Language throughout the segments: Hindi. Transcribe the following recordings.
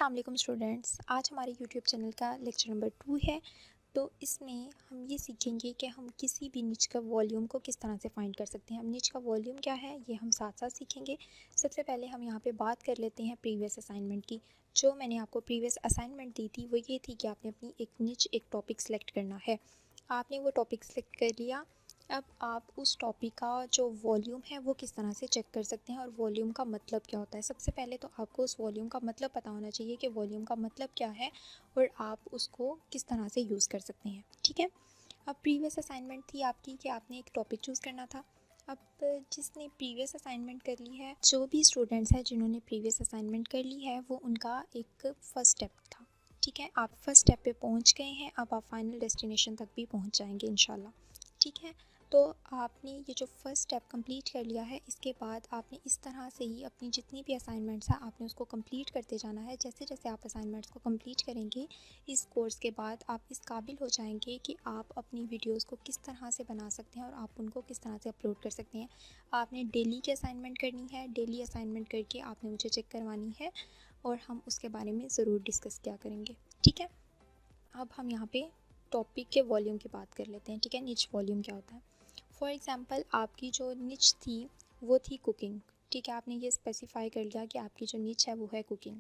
अस्सलाम वालेकुम स्टूडेंट्स। आज हमारे यूट्यूब चैनल का लेक्चर नंबर 2 है। तो इसमें हम ये सीखेंगे कि हम किसी भी निच का वॉल्यूम को किस तरह से फाइंड कर सकते हैं। हम निच का वॉल्यूम क्या है ये हम साथ साथ सीखेंगे। सबसे पहले हम यहाँ पे बात कर लेते हैं प्रीवियस असाइनमेंट की। जो मैंने आपको प्रीवियस असाइनमेंट दी थी वो ये थी कि आपने अपनी एक निच एक टॉपिक सेलेक्ट करना है। आपने वो टॉपिक सेलेक्ट कर लिया। अब आप उस टॉपिक का जो वॉल्यूम है वो किस तरह से चेक कर सकते हैं और वॉल्यूम का मतलब क्या होता है। सबसे पहले तो आपको उस वॉल्यूम का मतलब पता होना चाहिए कि वॉल्यूम का मतलब क्या है और आप उसको किस तरह से यूज़ कर सकते हैं। ठीक है। अब प्रीवियस असाइनमेंट थी आपकी कि आपने एक टॉपिक चूज़ करना था। अब जिसने प्रीवियस असाइनमेंट कर ली है, जो भी स्टूडेंट्स हैं जिन्होंने प्रीवियस असाइनमेंट कर ली है, वो उनका एक फ़र्स्ट स्टेप था। ठीक है, आप फर्स्ट स्टेप पे पहुंच गए हैं। अब आप फाइनल डेस्टिनेशन तक भी पहुंच जाएंगे इंशाल्लाह। ठीक है। तो आपने ये जो फर्स्ट स्टेप कंप्लीट कर लिया है, इसके बाद आपने इस तरह से ही अपनी जितनी भी असाइनमेंट्स हैं आपने उसको कंप्लीट करते जाना है। जैसे जैसे आप असाइनमेंट्स को कंप्लीट करेंगे इस कोर्स के बाद आप इस काबिल हो जाएंगे कि आप अपनी वीडियोस को किस तरह से बना सकते हैं और आप उनको किस तरह से अपलोड कर सकते हैं। आपने डेली की असाइनमेंट करनी है। डेली असाइनमेंट करके आपने मुझे चेक करवानी है और हम उसके बारे में ज़रूर डिस्कस किया करेंगे। ठीक है। अब हम यहाँ पे टॉपिक के वॉल्यूम की बात कर लेते हैं। ठीक है, निच वॉल्यूम क्या होता है। फॉर एग्ज़ाम्पल आपकी जो निच थी वो थी कुकिंग। ठीक है, आपने ये स्पेसिफाई कर लिया कि आपकी जो निच है वो है कुकिंग।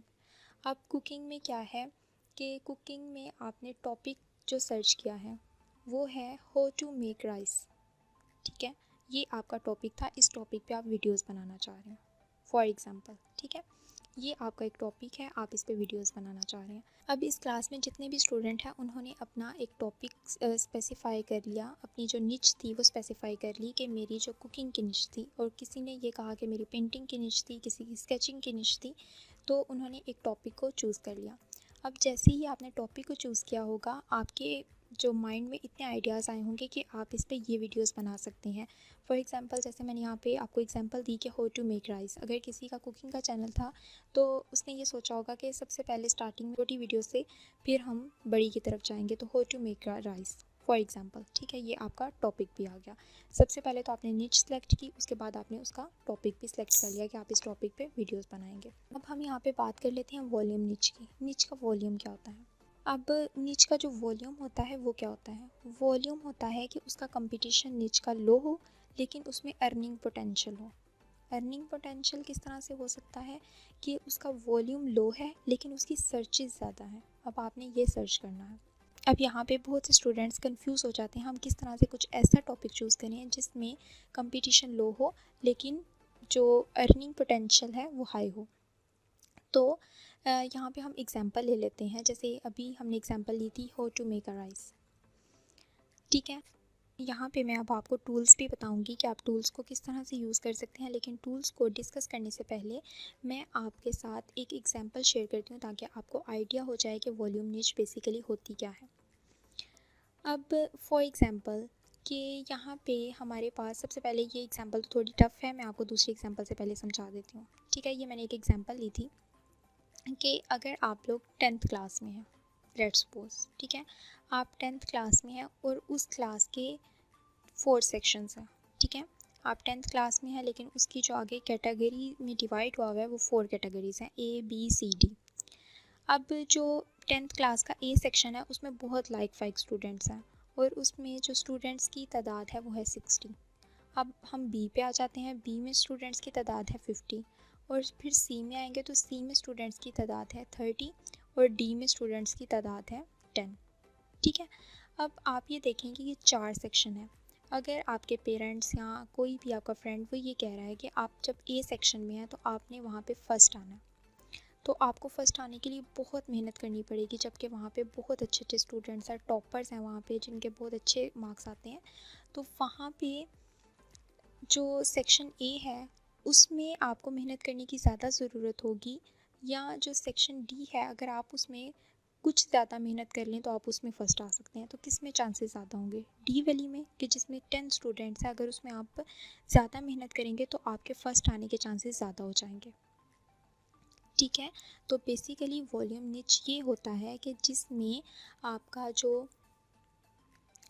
अब कुकिंग में क्या है कि कुकिंग में आपने टॉपिक जो सर्च किया है वो है हाउ टू मेक राइस। ठीक है, ये आपका टॉपिक था। इस टॉपिक पे आप वीडियोस बनाना चाह रहे हैं फॉर एग्ज़ाम्पल। ठीक है, ये आपका एक टॉपिक है, आप इस पे वीडियोस बनाना चाह रहे हैं। अब इस क्लास में जितने भी स्टूडेंट हैं उन्होंने अपना एक टॉपिक स्पेसिफाई कर लिया। अपनी जो निच थी वो स्पेसिफाई कर ली कि मेरी जो कुकिंग की निच थी, और किसी ने ये कहा कि मेरी पेंटिंग की निच थी, किसी की स्केचिंग की निच थी। तो उन्होंने एक टॉपिक को चूज़ कर लिया। अब जैसे ही आपने टॉपिक को चूज़ किया होगा, आपके जो माइंड में इतने आइडियाज़ आए होंगे कि आप इस पे ये वीडियोस बना सकते हैं। फॉर एग्ज़ाम्पल जैसे मैंने यहाँ पे आपको एग्ज़ाम्पल दी कि हाउ टू मेक राइस। अगर किसी का कुकिंग का चैनल था तो उसने ये सोचा होगा कि सबसे पहले स्टार्टिंग में छोटी वीडियो से फिर हम बड़ी की तरफ जाएंगे, तो how to make rice for example. ठीक है, ये आपका टॉपिक भी आ गया। सबसे पहले तो आपने निच सेलेक्ट की, उसके बाद आपने उसका टॉपिक भी सिलेक्ट कर लिया कि आप इस टॉपिक पे वीडियोस बनाएंगे। अब हम यहाँ पे बात कर लेते हैं वॉल्यूम निच की। निच का वॉल्यूम क्या होता है। अब निच का जो वॉल्यूम होता है वो क्या होता है। वॉल्यूम होता है कि उसका कंपटीशन निच का लो हो लेकिन उसमें अर्निंग पोटेंशियल हो। अर्निंग पोटेंशियल किस तरह से हो सकता है कि उसका वॉल्यूम लो है लेकिन उसकी सर्चेस ज़्यादा हैं। अब आपने ये सर्च करना है। अब यहाँ पे बहुत से स्टूडेंट्स कंफ्यूज हो जाते हैं, हम किस तरह से कुछ ऐसा टॉपिक चूज़ करें जिसमें कंपटीशन लो हो लेकिन जो अर्निंग पोटेंशियल है वो हाई हो। तो यहाँ पे हम एग्ज़ाम्पल ले लेते हैं। जैसे अभी हमने एग्ज़ाम्पल ली थी how to make a rice. ठीक है, यहाँ पे मैं अब आपको टूल्स भी बताऊंगी कि आप टूल्स को किस तरह से यूज़ कर सकते हैं। लेकिन टूल्स को डिस्कस करने से पहले मैं आपके साथ एक एग्जांपल शेयर करती हूँ ताकि आपको आइडिया हो जाए कि वॉल्यूम निच बेसिकली होती क्या है। अब फॉर एग्ज़ाम्पल कि यहाँ पे हमारे पास सबसे पहले ये एग्ज़ाम्पल तो थोड़ी टफ़ है, मैं आपको दूसरी एग्ज़ाम्पल से पहले समझा देती हूँ। ठीक है, ये मैंने एक एग्ज़ाम्पल ली थी कि अगर आप लोग 10th क्लास में हैं, लेट्स सपोज। ठीक है, आप 10th क्लास में हैं और उस क्लास के 4 सेक्शंस हैं। ठीक है, आप 10th क्लास में हैं लेकिन उसकी जो आगे कैटेगरी में डिवाइड हुआ हुआ है वो 4 कैटेगरीज़ हैं, A B C D। अब जो 10th क्लास का A सेक्शन है उसमें बहुत लाइक 5 स्टूडेंट्स हैं और उसमें जो स्टूडेंट्स की तादाद है वो है 60। अब हम B पे आ जाते हैं। B में स्टूडेंट्स की तादाद है 50 और फिर C में आएंगे तो C में स्टूडेंट्स की तादाद है 30 और D में स्टूडेंट्स की तादाद है 10। ठीक है, अब आप ये देखें कि ये 4 सेक्शन है। अगर आपके पेरेंट्स या कोई भी आपका फ्रेंड वो ये कह रहा है कि आप जब A सेक्शन में हैं तो आपने वहाँ पे फ़र्स्ट आना है, तो आपको फ़र्स्ट आने के लिए बहुत मेहनत करनी पड़ेगी, जबकि वहाँ पे बहुत अच्छे अच्छे स्टूडेंट्स हैं, टॉपर्स हैं वहाँ पे जिनके बहुत अच्छे मार्क्स आते हैं। तो वहाँ पे जो सेक्शन A है उसमें आपको मेहनत करने की ज़्यादा ज़रूरत होगी, या जो सेक्शन D है अगर आप उसमें कुछ ज़्यादा मेहनत कर लें तो आप उसमें फ़र्स्ट आ सकते हैं। तो किस में चांसेस ज़्यादा होंगे, डी वाली में, कि जिसमें 10 स्टूडेंट्स हैं, अगर उसमें आप ज़्यादा मेहनत करेंगे तो आपके फ़र्स्ट आने के चांसेस ज़्यादा हो जाएंगे। ठीक है, तो बेसिकली वॉल्यूम निच ये होता है कि जिसमें आपका जो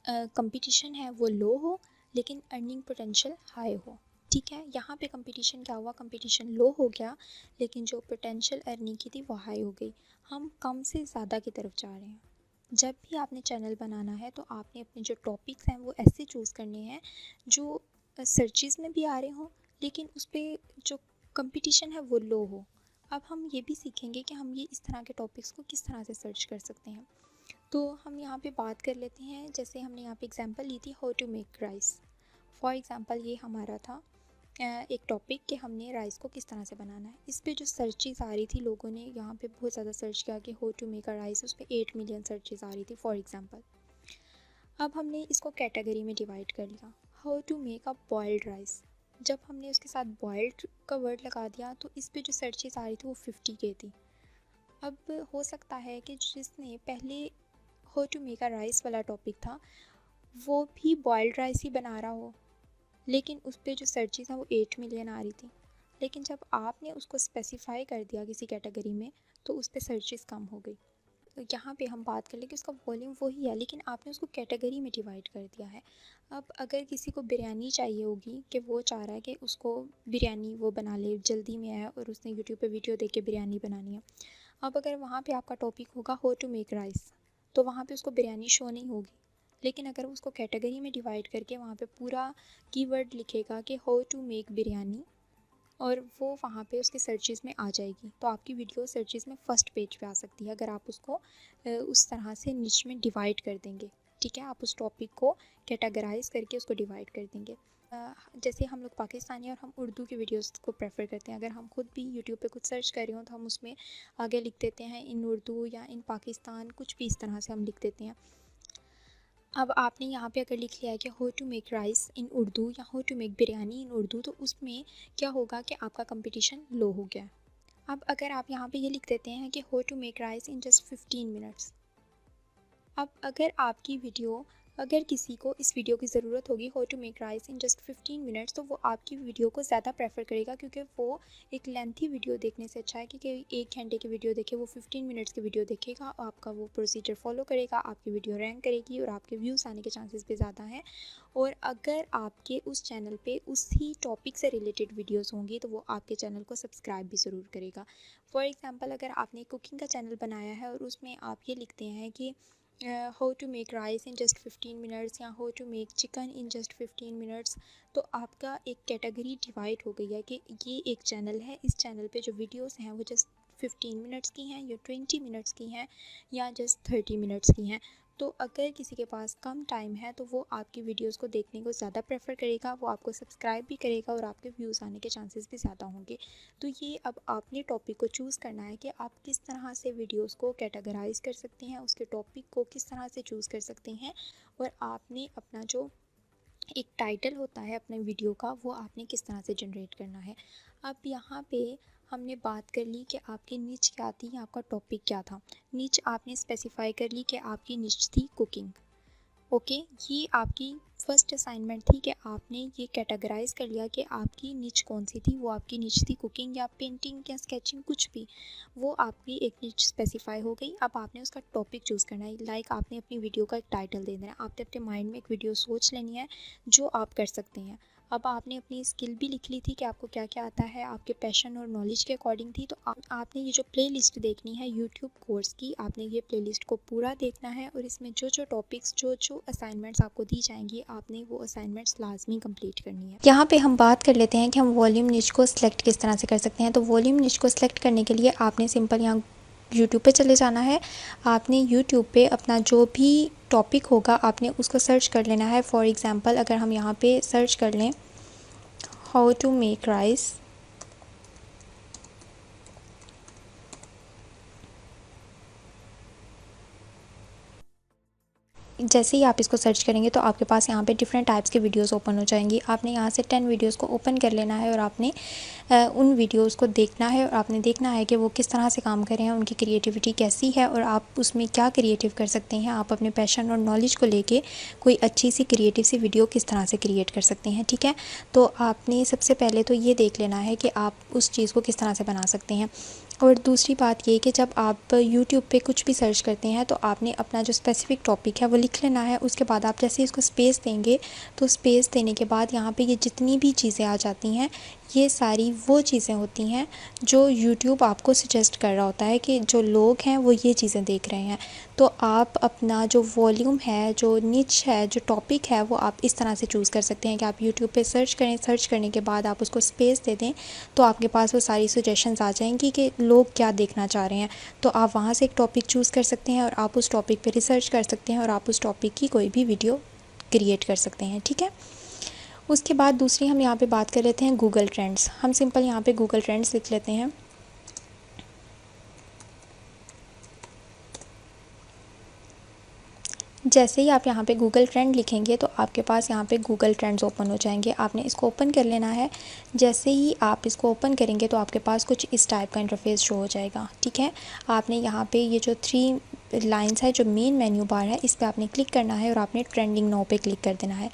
कंपटीशन है वो लो हो लेकिन अर्निंग पोटेंशियल हाई हो। ठीक है, यहाँ पे कंपटीशन क्या हुआ, कंपटीशन लो हो गया, लेकिन जो पोटेंशियल अर्निंग की थी वो हाई हो गई। हम कम से ज़्यादा की तरफ जा रहे हैं। जब भी आपने चैनल बनाना है तो आपने अपने जो टॉपिक्स हैं वो ऐसे चूज़ करने हैं जो सर्चेज़ में भी आ रहे हों, लेकिन उस पर जो कंपटीशन है वो लो हो। अब हम ये भी सीखेंगे कि हम ये इस तरह के टॉपिक्स को किस तरह से सर्च कर सकते हैं। तो हम यहाँ पे बात कर लेते हैं, जैसे हमने यहाँ पे एग्जांपल ली थी how to make rice. For example ये हमारा था एक टॉपिक कि हमने राइस को किस तरह से बनाना है। इस पे जो सर्चेस आ रही थी, लोगों ने यहाँ पे बहुत ज़्यादा सर्च किया कि how to make a rice, उस पर 8 मिलियन सर्चेस आ रही थी फॉर एग्ज़ाम्पल। अब हमने इसको कैटेगरी में डिवाइड कर लिया, how to make a boiled rice. जब हमने उसके साथ बॉयल्ड का वर्ड लगा दिया तो इस पर जो सर्चेस आ रही थी वो 50K थी। अब हो सकता है कि जिसने पहले how to make a rice वाला टॉपिक था वो भी बॉयल्ड राइस ही बना रहा हो, लेकिन उस पर जो सर्चेस हैं वो 8 मिलियन आ रही थी। लेकिन जब आपने उसको स्पेसिफाई कर दिया किसी कैटेगरी में तो उस पर सर्चेस कम हो गई। तो यहाँ पे हम बात कर लें कि उसका वॉल्यूम वही है, लेकिन आपने उसको कैटेगरी में डिवाइड कर दिया है। अब अगर किसी को बिरयानी चाहिए होगी कि वो चाह रहा है कि उसको बिरयानी वो बना ले, जल्दी में है और उसने यूट्यूब पे वीडियो देख के बिरयानी बनानी है। अब अगर वहाँ पे आपका टॉपिक होगा हाउ टू मेक राइस, तो वहाँ पे उसको बिरयानी शो नहीं होगी। लेकिन अगर उसको कैटेगरी में डिवाइड करके वहाँ पे पूरा कीवर्ड लिखेगा कि हाउ टू मेक बिरयानी, और वो वहाँ पे उसके सर्चेस में आ जाएगी, तो आपकी वीडियो सर्चेस में फ़र्स्ट पेज पे आ सकती है अगर आप उसको उस तरह से निच में डिवाइड कर देंगे। ठीक है, आप उस टॉपिक को कैटेगराइज करके उसको डिवाइड कर देंगे। जैसे हम लोग पाकिस्तानी और हम उर्दू की वीडियोस को प्रेफर करते हैं। अगर हम खुद भी यूट्यूब पे कुछ सर्च कर रहे हो तो हम उसमें आगे लिख देते हैं इन उर्दू या इन पाकिस्तान, कुछ भी इस तरह से हम लिख देते हैं। अब आपने यहाँ पे अगर लिख लिया है कि हाउ टू मेक राइस इन उर्दू या हाउ टू मेक बिरयानी इन उर्दू, तो उसमें क्या होगा कि आपका कंपटीशन लो हो गया। अब अगर आप यहाँ पे ये लिख देते हैं कि how to make rice in just 15 minutes, अब अगर किसी को इस वीडियो की ज़रूरत होगी how to make rice in just 15 minutes, तो वो आपकी वीडियो को ज़्यादा प्रेफर करेगा, क्योंकि वो एक लेंथी वीडियो देखने से अच्छा है कि 1 घंटे की वीडियो देखे, वो 15 मिनट्स की वीडियो देखेगा, आपका वो प्रोसीजर फॉलो करेगा, आपकी वीडियो रैंक करेगी और आपके व्यूज़ आने के चांसेस भी ज़्यादा हैं। और अगर आपके उस चैनल पे उसी टॉपिक से रिलेटेड वीडियोज़ होंगी तो वो आपके चैनल को सब्सक्राइब भी ज़रूर करेगा। फॉर एग्ज़ाम्पल, अगर आपने कुकिंग का चैनल बनाया है और उसमें आप ये लिखते हैं कि how to make rice in just 15 minutes या how to make chicken in just 15 minutes, तो आपका एक कैटेगरी डिवाइड हो गई है कि ये एक चैनल है, इस चैनल पे जो वीडियोस हैं वो जस्ट 15 मिनट्स की हैं या 20 मिनट्स की हैं या जस्ट 30 मिनट्स की हैं। तो अगर किसी के पास कम टाइम है तो वो आपकी वीडियोस को देखने को ज़्यादा प्रेफर करेगा, वो आपको सब्सक्राइब भी करेगा और आपके व्यूज़ आने के चांसेस भी ज़्यादा होंगे। तो ये अब आपने टॉपिक को चूज़ करना है कि आप किस तरह से वीडियोस को कैटेगराइज कर सकते हैं, उसके टॉपिक को किस तरह से चूज़ कर सकते हैं, और आपने अपना जो एक टाइटल होता है अपने वीडियो का वो आपने किस तरह से जनरेट करना है। अब यहाँ पे हमने बात कर ली कि आपकी निच क्या थी या आपका टॉपिक क्या था। निच आपने स्पेसिफाई कर ली कि आपकी निच थी कुकिंग। ओके, ये आपकी फर्स्ट असाइनमेंट थी कि आपने ये कैटेगराइज कर लिया कि आपकी निच कौन सी थी। वो आपकी निच थी कुकिंग या पेंटिंग या स्केचिंग, कुछ भी, वो आपकी एक निच स्पेसिफाई हो गई। अब आपने उसका टॉपिक चूज़ करना है, लाइक आपने अपनी वीडियो का एक टाइटल दे देना है, आपने अपने माइंड में एक वीडियो सोच लेनी है जो आप कर सकते हैं। अब आपने अपनी स्किल भी लिख ली थी कि आपको क्या क्या आता है, आपके पैशन और नॉलेज के अकॉर्डिंग थी। तो आपने ये जो प्लेलिस्ट देखनी है यूट्यूब कोर्स की, आपने ये प्लेलिस्ट को पूरा देखना है और इसमें जो जो टॉपिक्स, जो जो असाइनमेंट्स आपको दी जाएंगी, आपने वो असाइनमेंट्स लाजमी कंप्लीट करनी है। यहाँ पे हम बात कर लेते हैं कि हम वॉल्यूम निच को सिलेक्ट किस तरह से कर सकते हैं। तो वॉल्यूम निच को सिलेक्ट करने के लिए आपने सिंपल यहाँ यूट्यूब पे चले जाना है। आपने यूट्यूब पे अपना जो भी टॉपिक होगा आपने उसको सर्च कर लेना है। फॉर एग्ज़ाम्पल, अगर हम यहाँ पे सर्च कर लें हाउ टू मेक राइस, जैसे ही आप इसको सर्च करेंगे तो आपके पास यहाँ पे डिफरेंट टाइप्स के वीडियोस ओपन हो जाएंगी। आपने यहाँ से 10 वीडियोस को ओपन कर लेना है और आपने उन वीडियोस को देखना है और आपने देखना है कि वो किस तरह से काम कर रहे हैं, उनकी क्रिएटिविटी कैसी है और आप उसमें क्या क्रिएटिव कर सकते हैं। आप अपने पैशन और नॉलेज को लेके कोई अच्छी सी क्रिएटिव सी वीडियो किस तरह से क्रिएट कर सकते हैं। ठीक है, तो आपने सबसे पहले तो ये देख लेना है कि आप उस चीज़ को किस तरह से बना सकते हैं। और दूसरी बात ये कि जब आप यूट्यूब पे कुछ भी सर्च करते हैं तो आपने अपना जो स्पेसिफ़िक टॉपिक है वो लिख लेना है। उसके बाद आप जैसे इसको स्पेस देंगे तो स्पेस देने के बाद यहाँ पे ये जितनी भी चीज़ें आ जाती हैं, ये सारी वो चीज़ें होती हैं जो यूट्यूब आपको सजेस्ट कर रहा होता है कि जो लोग हैं वो ये चीज़ें देख रहे हैं। तो आप अपना जो वॉल्यूम है, जो निच है, जो टॉपिक है, वो आप इस तरह से चूज़ कर सकते हैं कि आप यूट्यूब पे सर्च करें, सर्च करने के बाद आप उसको स्पेस दे दें तो आपके पास वो सारी सजेशंस आ जाएंगी कि लोग क्या देखना चाह रहे हैं। तो आप वहाँ से एक टॉपिक चूज़ कर सकते हैं और आप उस टॉपिक पे रिसर्च कर सकते हैं और आप उस टॉपिक की कोई भी वीडियो क्रिएट कर सकते हैं। ठीक है। उसके बाद दूसरी हम यहाँ पे बात कर लेते हैं गूगल ट्रेंड्स। हम सिंपल यहाँ पे गूगल ट्रेंड्स लिख लेते हैं। जैसे ही आप यहाँ पे गूगल ट्रेंड लिखेंगे तो आपके पास यहाँ पे गूगल ट्रेंड्स ओपन हो जाएंगे। आपने इसको ओपन कर लेना है। जैसे ही आप इसको ओपन करेंगे तो आपके पास कुछ इस टाइप का इंटरफेस शो हो जाएगा। ठीक है। आपने यहाँ पे ये जो 3 लाइन्स है, जो मेन मेन्यू बार है, इस पर आपने क्लिक करना है और आपने ट्रेंडिंग नाउ पे क्लिक कर देना है।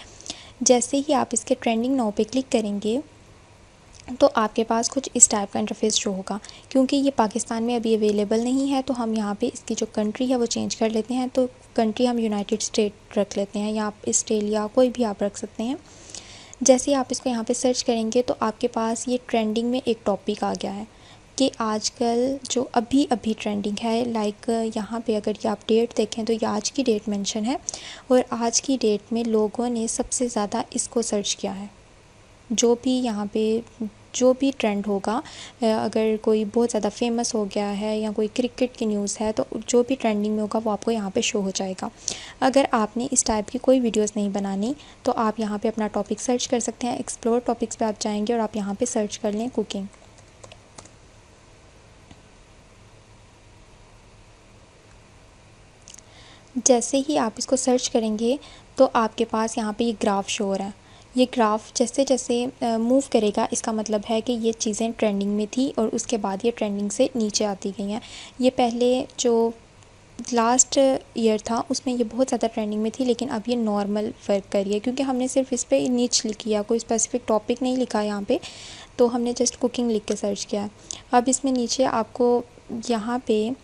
जैसे ही आप इसके ट्रेंडिंग नाउ पे क्लिक करेंगे तो आपके पास कुछ इस टाइप का इंटरफेस शो होगा। क्योंकि ये पाकिस्तान में अभी अवेलेबल नहीं है तो हम यहाँ पे इसकी जो कंट्री है वो चेंज कर लेते हैं। तो कंट्री हम यूनाइटेड स्टेट रख लेते हैं या आप ऑस्ट्रेलिया, कोई भी आप रख सकते हैं। जैसे ही आप इसको यहाँ पे सर्च करेंगे तो आपके पास ये ट्रेंडिंग में एक टॉपिक आ गया है कि आजकल जो अभी अभी ट्रेंडिंग है। लाइक यहाँ पे अगर ये आप डेट देखें तो ये आज की डेट मेंशन है और आज की डेट में लोगों ने सबसे ज़्यादा इसको सर्च किया है। जो भी यहाँ पे जो भी ट्रेंड होगा, अगर कोई बहुत ज़्यादा फेमस हो गया है या कोई क्रिकेट की न्यूज़ है तो जो भी ट्रेंडिंग में होगा वो आपको यहाँ पे शो हो जाएगा। अगर आपने इस टाइप की कोई वीडियोस नहीं बनानी तो आप यहाँ पे अपना टॉपिक सर्च कर सकते हैं। एक्सप्लोर टॉपिक्स पे आप जाएंगे और आप यहाँ पे सर्च कर लें कुकिंग। जैसे ही आप इसको सर्च करेंगे तो आपके पास यहाँ पे ये ग्राफ शो हो रहा है। ये ग्राफ जैसे जैसे मूव करेगा इसका मतलब है कि ये चीज़ें ट्रेंडिंग में थी और उसके बाद ये ट्रेंडिंग से नीचे आती गई हैं। ये पहले जो लास्ट ईयर था उसमें ये बहुत ज़्यादा ट्रेंडिंग में थी, लेकिन अब ये नॉर्मल वर्क कर रही है क्योंकि हमने सिर्फ इस पर नीच लिखी है, कोई स्पेसिफिक टॉपिक नहीं लिखा यहाँ पे। तो हमने जस्ट कुकिंग लिख के सर्च किया है। अब इसमें नीचे आपको यहाँ पे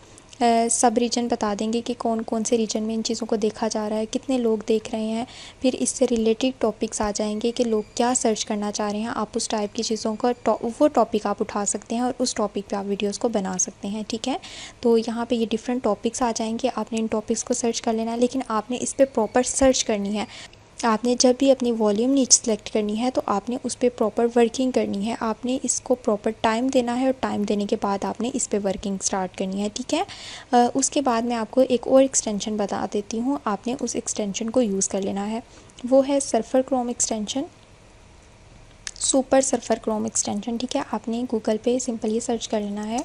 सब रीजन बता देंगे कि कौन कौन से रीजन में इन चीज़ों को देखा जा रहा है, कितने लोग देख रहे हैं। फिर इससे रिलेटेड टॉपिक्स आ जाएंगे कि लोग क्या सर्च करना चाह रहे हैं। आप उस टाइप की चीज़ों का वो टॉपिक आप उठा सकते हैं और उस टॉपिक पे आप वीडियोस को बना सकते हैं। ठीक है। तो यहाँ पे ये डिफरेंट टॉपिक्स आ जाएंगे। आपने इन टॉपिक्स को सर्च कर लेना है, लेकिन आपने इस पर प्रॉपर सर्च करनी है। आपने जब भी अपनी वॉल्यूम नीच सेलेक्ट करनी है तो आपने उस पर प्रॉपर वर्किंग करनी है। आपने इसको प्रॉपर टाइम देना है और टाइम देने के बाद आपने इस पर वर्किंग स्टार्ट करनी है। ठीक है। उसके बाद मैं आपको एक और एक्सटेंशन बता देती हूँ। आपने उस एक्सटेंशन को यूज़ कर लेना है। वो है surfer Chrome extension, super surfer Chrome extension. ठीक है। आपने गूगल पे सिंपल ये सर्च कर लेना है।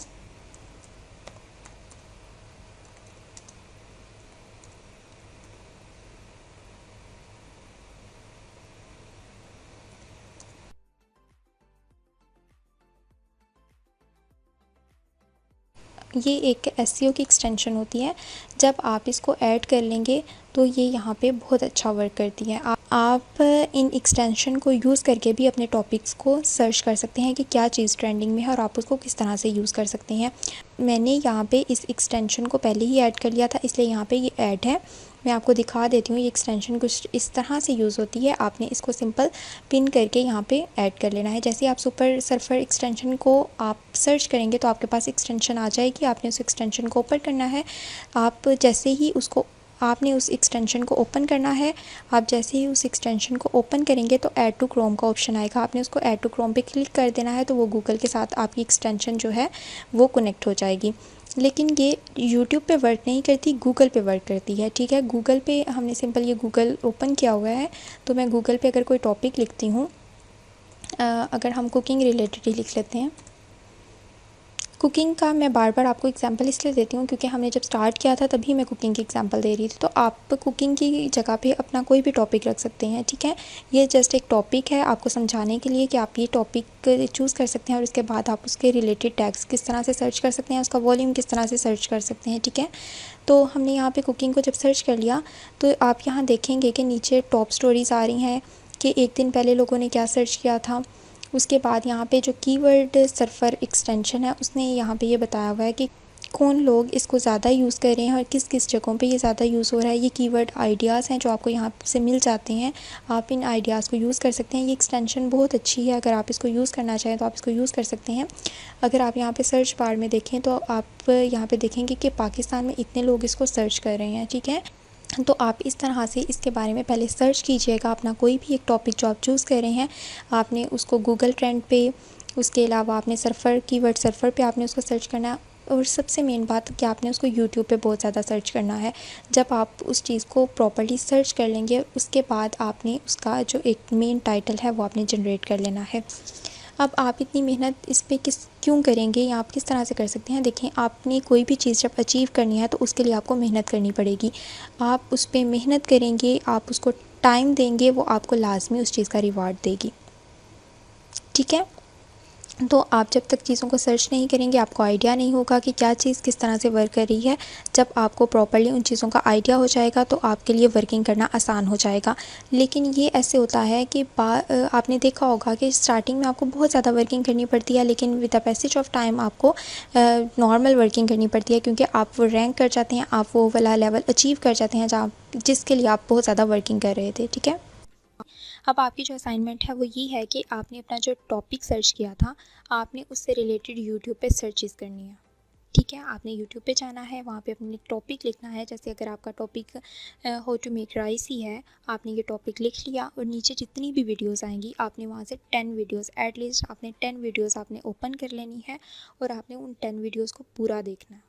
ये एक एसईओ की एक्सटेंशन होती है। जब आप इसको ऐड कर लेंगे तो ये यहाँ पे बहुत अच्छा वर्क करती है। आप इन एक्सटेंशन को यूज़ करके भी अपने टॉपिक्स को सर्च कर सकते हैं कि क्या चीज़ ट्रेंडिंग में है और आप उसको किस तरह से यूज़ कर सकते हैं। मैंने यहाँ पे इस एक्सटेंशन को पहले ही ऐड कर लिया था, इसलिए यहाँ पे ये ऐड है। मैं आपको दिखा देती हूँ। ये एक्सटेंशन कुछ इस तरह से यूज़ होती है। आपने इसको सिंपल पिन करके यहाँ पे ऐड कर लेना है। जैसे आप सुपर सर्फर एक्सटेंशन को आप सर्च करेंगे तो आपके पास एक्सटेंशन आ जाएगी। आपने उस एक्सटेंशन को ओपन करना है। आप जैसे ही उसको आपने उस एक्सटेंशन को ओपन करना है। आप जैसे ही उस एक्सटेंशन को ओपन करेंगे तो ऐड टू क्रोम का ऑप्शन आएगा। आपने उसको ऐड टू क्रोम पे क्लिक कर देना है तो वो गूगल के साथ आपकी एक्सटेंशन जो है वो कनेक्ट हो जाएगी। लेकिन ये यूट्यूब पे वर्क नहीं करती, गूगल पे वर्क करती है। ठीक है। गूगल पे हमने सिंपल ये गूगल ओपन किया हुआ है तो मैं गूगल पे अगर कोई टॉपिक लिखती हूँ, अगर हम कुकिंग रिलेटेड ही लिख लेते हैं। कुकिंग का मैं बार बार आपको एग्जांपल इसलिए देती हूँ क्योंकि हमने जब स्टार्ट किया था तभी मैं कुकिंग की एग्जांपल दे रही थी। तो आप कुकिंग की जगह पे अपना कोई भी टॉपिक रख सकते हैं। ठीक है। ये जस्ट एक टॉपिक है आपको समझाने के लिए कि आप ये टॉपिक चूज़ कर सकते हैं और उसके बाद आप उसके रिलेटेड टैग्स किस तरह से सर्च कर सकते हैं, उसका वॉल्यूम किस तरह से सर्च कर सकते हैं। ठीक है। तो हमने यहाँ पर कुकिंग को जब सर्च कर लिया तो आप यहाँ देखेंगे कि नीचे टॉप स्टोरीज़ आ रही हैं कि एक दिन पहले लोगों ने क्या सर्च किया था उसके बाद यहाँ पे जो कीवर्ड सर्फर एक्सटेंशन है उसने यहाँ पे ये बताया हुआ है कि कौन लोग इसको ज़्यादा यूज़ कर रहे हैं और किस किस जगहों पे ये ज़्यादा यूज़ हो रहा है। ये कीवर्ड आइडियाज़ हैं जो आपको यहाँ से मिल जाते हैं, आप इन आइडियाज़ को यूज़ कर सकते हैं। ये एक्सटेंशन बहुत अच्छी है, अगर आप इसको यूज़ करना चाहें तो आप इसको यूज़ कर सकते हैं। अगर आप यहाँ पे सर्च बार में देखें तो आप यहाँ पे देखेंगे कि पाकिस्तान में इतने लोग इसको सर्च कर रहे हैं, ठीक है। तो आप इस तरह से इसके बारे में पहले सर्च कीजिएगा। अपना कोई भी एक टॉपिक जो आप चूज़ कर रहे हैं आपने उसको गूगल ट्रेंड पे, उसके अलावा आपने सर्फर कीवर्ड सर्फर पे आपने उसको सर्च करना है। और सबसे मेन बात कि आपने उसको यूट्यूब पे बहुत ज़्यादा सर्च करना है। जब आप उस चीज़ को प्रॉपर्ली सर्च कर लेंगे उसके बाद आपने उसका जो एक मेन टाइटल है वो आपने जनरेट कर लेना है। अब आप इतनी मेहनत इस पे क्यों करेंगे या आप किस तरह से कर सकते हैं। देखें, आपने कोई भी चीज़ जब अचीव करनी है तो उसके लिए आपको मेहनत करनी पड़ेगी। आप उस पर मेहनत करेंगे, आप उसको टाइम देंगे, वो आपको लाजमी उस चीज़ का रिवार्ड देगी, ठीक है। तो आप जब तक चीज़ों को सर्च नहीं करेंगे आपको आइडिया नहीं होगा कि क्या चीज़ किस तरह से वर्क कर रही है। जब आपको प्रॉपर्ली उन चीज़ों का आइडिया हो जाएगा तो आपके लिए वर्किंग करना आसान हो जाएगा। लेकिन ये ऐसे होता है कि आपने देखा होगा कि स्टार्टिंग में आपको बहुत ज़्यादा वर्किंग करनी पड़ती है, लेकिन with the passage of time आपको नॉर्मल वर्किंग करनी पड़ती है, क्योंकि आप वो रैंक कर जाते हैं, आप वो वाला लेवल अचीव कर जाते हैं जहाँ जिसके लिए आप बहुत ज़्यादा वर्किंग कर रहे थे, ठीक है। अब आपकी जो असाइनमेंट है वो ये है कि आपने अपना जो टॉपिक सर्च किया था आपने उससे रिलेटेड यूट्यूब पे सर्चेस करनी है, ठीक है। आपने यूट्यूब पे जाना है, वहाँ पे अपने टॉपिक लिखना है। जैसे अगर आपका topic how to make rice ही है, आपने ये टॉपिक लिख लिया और नीचे जितनी भी वीडियोस आएंगी आपने वहाँ से 10 वीडियोस एटलीस्ट आपने 10 वीडियोस आपने ओपन कर लेनी है और आपने उन 10 वीडियोस को पूरा देखना है,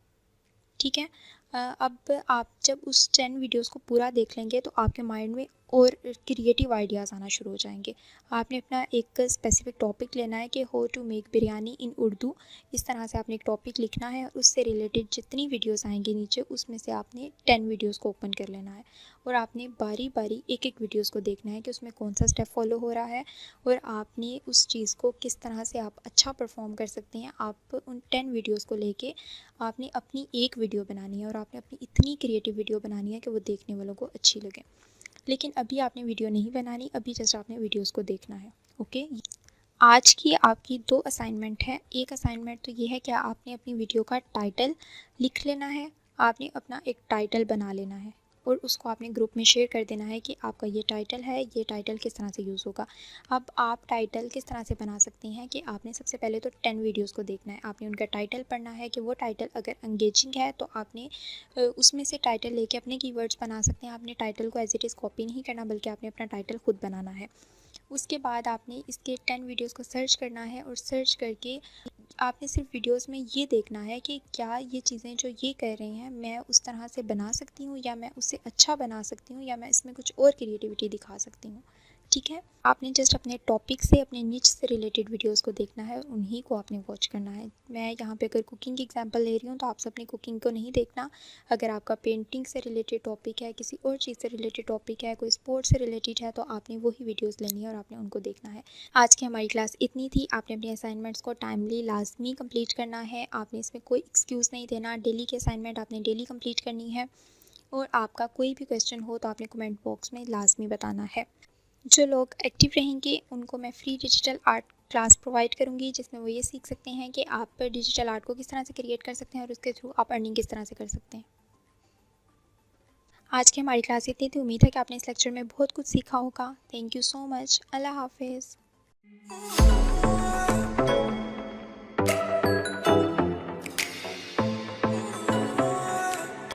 ठीक है। अब आप जब उस 10 वीडियोस को पूरा देख लेंगे तो आपके माइंड में और क्रिएटिव आइडियाज़ आना शुरू हो जाएंगे। आपने अपना एक स्पेसिफिक टॉपिक लेना है कि हाउ टू मेक बिरयानी इन उर्दू। इस तरह से आपने एक टॉपिक लिखना है और उससे रिलेटेड जितनी वीडियोस आएंगी नीचे उसमें से आपने 10 वीडियोस को ओपन कर लेना है और आपने बारी बारी एक एक वीडियोस को देखना है कि उसमें कौन सा स्टेप फॉलो हो रहा है और आपने उस चीज़ को किस तरह से आप अच्छा परफॉर्म कर सकते हैं। आप उन 10 वीडियोस को लेके आपने अपनी एक वीडियो बनानी है और आपने अपनी इतनी क्रिएटिव वीडियो बनानी है कि वो देखने वालों को अच्छी लगे। लेकिन अभी आपने वीडियो नहीं बनानी, अभी जस्ट आपने वीडियोस को देखना है, ओके। आज की आपकी 2 असाइनमेंट है। एक असाइनमेंट तो ये है कि आपने अपनी वीडियो का टाइटल लिख लेना है, आपने अपना एक टाइटल बना लेना है और उसको आपने ग्रुप में शेयर कर देना है कि आपका ये टाइटल है, ये टाइटल किस तरह से यूज़ होगा। अब आप टाइटल किस तरह से बना सकते हैं कि आपने सबसे पहले तो 10 वीडियोस को देखना है, आपने उनका टाइटल पढ़ना है कि वो टाइटल अगर एंगेजिंग है तो आपने उसमें से टाइटल लेके अपने कीवर्ड्स बना सकते हैं। आपने टाइटल को एज इट इज़ कॉपी नहीं करना बल्कि आपने अपना टाइटल खुद बनाना है। उसके बाद आपने इसके 10 वीडियोस को सर्च करना है और सर्च करके आपने सिर्फ वीडियोस में ये देखना है कि क्या ये चीज़ें जो ये कर रहे हैं मैं उस तरह से बना सकती हूँ या मैं उससे अच्छा बना सकती हूँ या मैं इसमें कुछ और क्रिएटिविटी दिखा सकती हूँ, ठीक है। आपने जस्ट अपने टॉपिक से अपने निच से रिलेटेड वीडियोस को देखना है, उन्हीं को आपने वॉच करना है। मैं यहाँ पे अगर कुकिंग की एग्जांपल ले रही हूँ तो आपसे अपनी कुकिंग को नहीं देखना। अगर आपका पेंटिंग से रिलेटेड टॉपिक है, किसी और चीज़ से रिलेटेड टॉपिक है, कोई स्पोर्ट्स से रिलेटेड है तो आपने वही वीडियोज़ लेनी है और आपने उनको देखना है। आज की हमारी क्लास इतनी थी। आपने अपनी असाइनमेंट्स को टाइमली लाजमी कंप्लीट करना है, आपने इसमें कोई एक्सक्यूज़ नहीं देना। डेली की असाइनमेंट आपने डेली कंप्लीट करनी है और आपका कोई भी क्वेश्चन हो तो आपने कमेंट बॉक्स में लाजमी बताना है। जो लोग एक्टिव रहेंगे उनको मैं free digital art class provide करूँगी जिसमें वो ये सीख सकते हैं कि आप डिजिटल आर्ट को किस तरह से क्रिएट कर सकते हैं और उसके थ्रू आप अर्निंग किस तरह से कर सकते हैं। आज की हमारी क्लास इतनी थी। उम्मीद है कि आपने इस लेक्चर में बहुत कुछ सीखा होगा। Thank you so much. अल्लाह हाफिज़।